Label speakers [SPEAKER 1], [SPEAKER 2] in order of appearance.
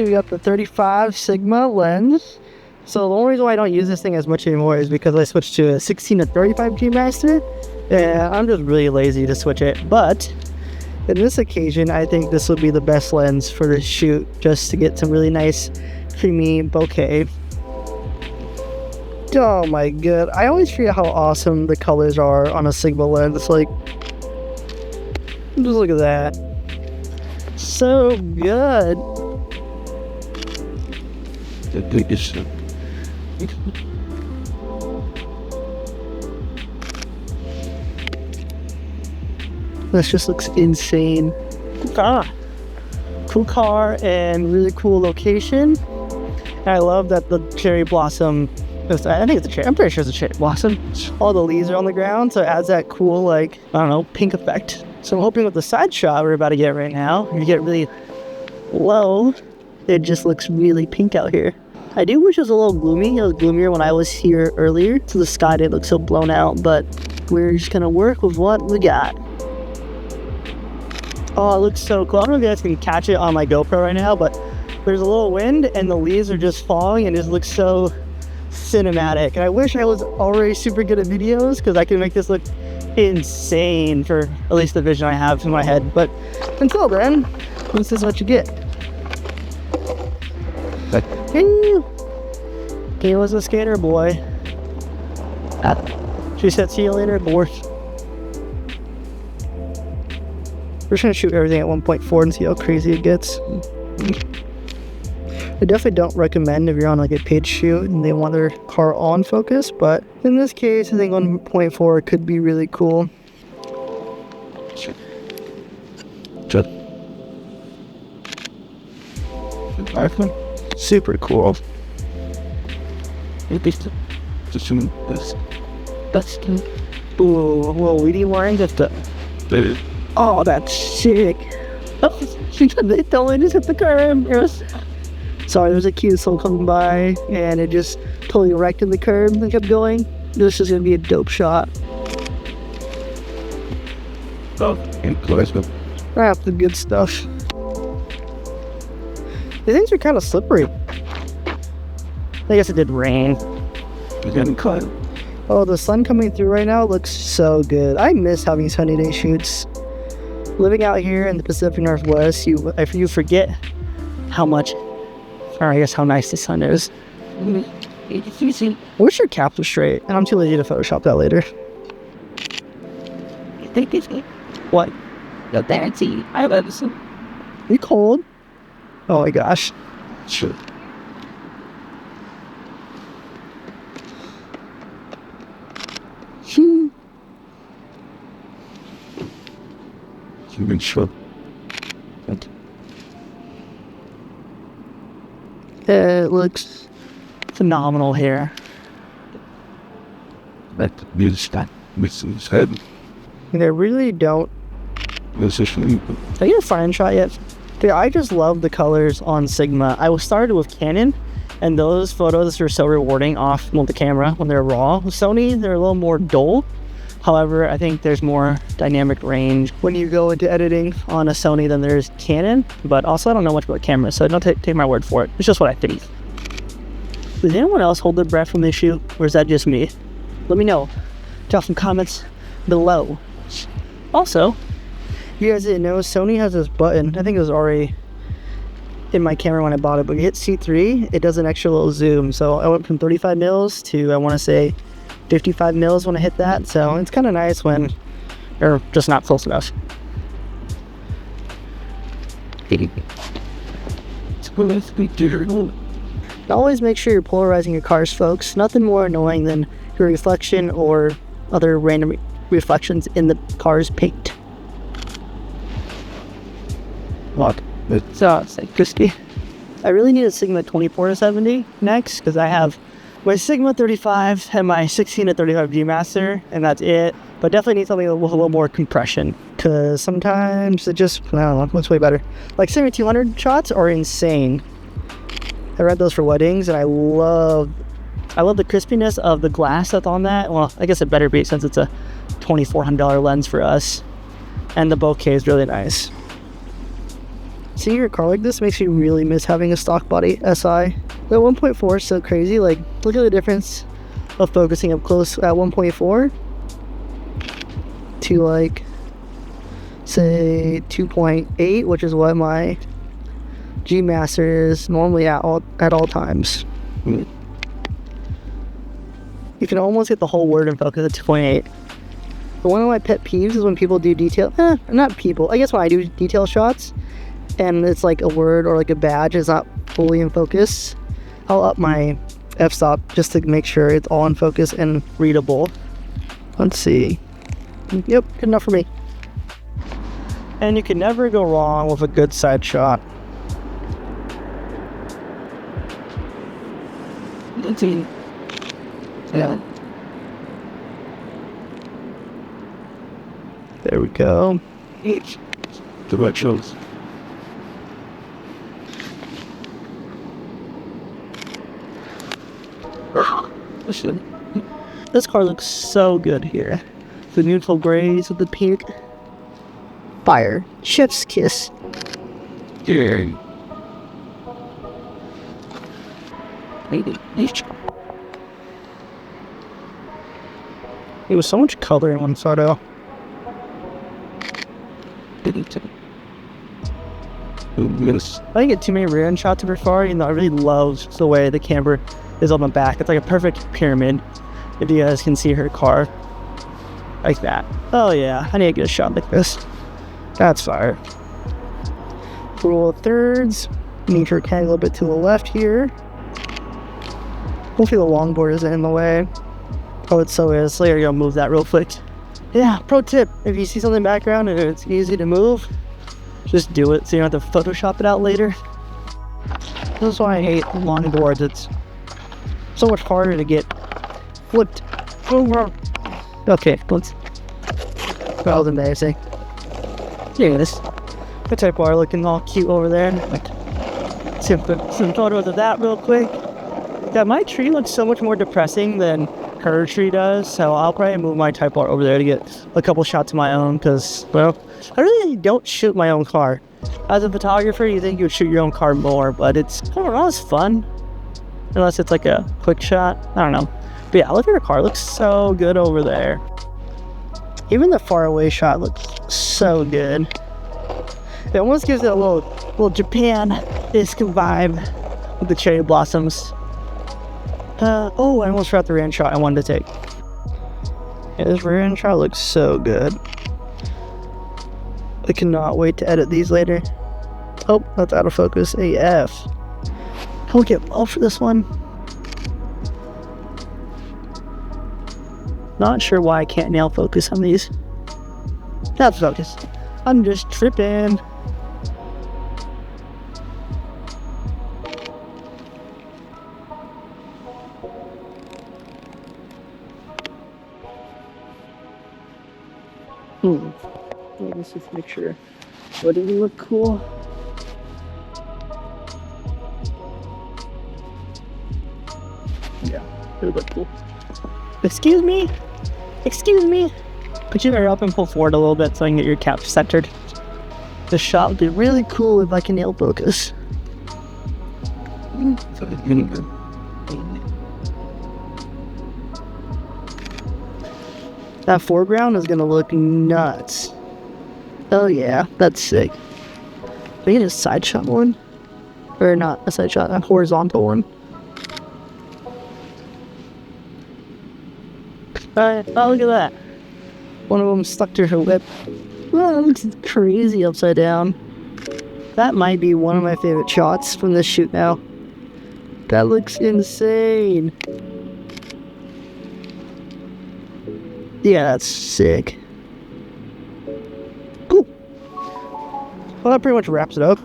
[SPEAKER 1] lastly, we got the 35 Sigma lens. So the only reason why I don't use this thing as much anymore is because I switched to a 16 to 35 G Master. And I'm just really lazy to switch it. But in this occasion, I think this will be the best lens for this shoot, just to get some really nice, creamy bokeh. Oh my god, I always forget how awesome the colors are on a Sigma lens. Like, just look at that. So good. This just looks insane. Cool car and really cool location. And I love that the cherry blossom, I think it's a cherry, I'm pretty sure it's a cherry blossom. All the leaves are on the ground, so it adds that cool, like, I don't know, pink effect. So I'm hoping with the side shot we're about to get right now, you get really low, it just looks really pink out here. I do wish it was a little gloomy. It was gloomier when I was here earlier, so the sky didn't look so blown out, but we're just gonna work with what we got. Oh, it looks so cool. I don't know if you guys can catch it on my GoPro right now, but there's a little wind and the leaves are just falling and it just looks so cinematic. And I wish I was already super good at videos because I can make this look insane for at least the vision I have in my head. But until then, this is what you get. He was a skater boy. She said, see you later, boys. We're just gonna shoot everything at 1.4 and see how crazy it gets. I definitely don't recommend if you're on like a paid shoot and they want their car on focus, but in this case, I think 1.4 could be really cool. Super cool. Ooh, whoa, weedy wearing just a... Oh, that's sick. Oh, they totally just hit the curb. Yes. Sorry, there's a cute soul coming by and it just totally wrecked in the curb and kept going. This is gonna be a dope shot. Oh, right, the good stuff. These things are kind of slippery. I guess it did rain. Oh, the sun coming through right now looks so good. I miss having sunny day shoots. Living out here in the Pacific Northwest, you forget how much, or I guess how nice the sun is. Wish your cap was straight, and I'm too lazy to Photoshop that later. What? You cold? Oh my gosh. Sure. It looks phenomenal here. They really don't. Did I get a fine shot yet? Dude, I just love the colors on Sigma. I started with Canon, and those photos are so rewarding off the camera when they're raw. With Sony, they're a little more dull. However, I think there's more dynamic range when you go into editing on a Sony than there's Canon. But also, I don't know much about cameras, so don't take my word for it. It's just what I think. Does anyone else hold their breath from this shoot, or is that just me? Let me know. Drop some comments below. Also, you guys didn't know, Sony has this button. I think it was already in my camera when I bought it, but you hit C3, it does an extra little zoom. So I went from 35 mils to, I want to say, 55 mils when I hit that, so it's kind of nice when you're just not close enough. Always make sure you're polarizing your cars, folks. Nothing more annoying than your reflection or other random reflections in the car's paint. What? It's crispy. I really need a Sigma 24-70 next because I have my Sigma 35 and my 16 to 35 G Master, and that's it. But definitely need something with a little more compression, because sometimes it just, I don't know, looks way better. Like 7200 shots are insane. I read those for weddings, and I love the crispiness of the glass that's on that. Well, I guess it better be since it's a $2,400 lens for us. And the bokeh is really nice. Seeing your car like this makes me really miss having a stock body SI. The 1.4 is so crazy. Like, look at the difference of focusing up close at 1.4 to like, say 2.8, which is what my G Master is normally at all times. You can almost get the whole word in focus at 2.8. But one of my pet peeves is when people do detail, not people, I guess when I do detail shots and it's like a word or like a badge is not fully in focus, I'll up my f-stop just to make sure it's all in focus and readable. Let's see. Yep, good enough for me. And you can never go wrong with a good side shot. Yeah. There we go.
[SPEAKER 2] Directions.
[SPEAKER 1] This car looks so good here. The neutral grays with the pink. Fire. Chef's kiss.
[SPEAKER 2] Yeah.
[SPEAKER 1] There was so much color in one photo. I didn't get too many rear end shots of far, even though I really love the way the camber is on the back. It's like a perfect pyramid. If you guys can see her car. Like that. Oh yeah, I need to get a shot like this. That's fire. Rule of thirds. Need her tag a little bit to the left here. Hopefully the longboard isn't in the way. Oh, it so is. So here you go, move that real quick. Yeah, pro tip, if you see something in the background and it's easy to move, just do it so you don't have to Photoshop it out later. This is why I hate longboards. It's so much harder to get flipped over. Okay, let's. That was amazing. Look at this. The Type R looking all cute over there. Like, some photos of that real quick. Yeah, my tree looks so much more depressing than her tree does, so I'll probably move my Type R over there to get a couple shots of my own, because, well, I really don't shoot my own car. As a photographer, you think you would shoot your own car more, but it's, I don't know, it's fun. Unless it's like a quick shot. I don't know. But yeah, look at her car. It looks so good over there. Even the far away shot looks so good. It almost gives it a little Japan-esque vibe with the cherry blossoms. Oh, I almost forgot the rear end shot I wanted to take. Yeah, this rear end shot looks so good. I cannot wait to edit these later. Oh, that's out of focus AF. I'll get low for this one. Not sure why I can't nail focus on these. That's focus. I'm just tripping. Let's just make sure. What does it look cool? Yeah, it look cool. Excuse me? Excuse me? Put your hair up and pull forward a little bit so I can get your cap centered. This shot would be really cool if I can nail focus. That foreground is gonna look nuts. Oh yeah, that's sick. Can I get a side shot one? Or not a side shot, a horizontal one. Alright, oh look at that. One of them stuck to her lip. Oh, that looks crazy upside down. That might be one of my favorite shots from this shoot now. That looks insane. Yeah, that's sick. Cool. Well, that pretty much wraps it up.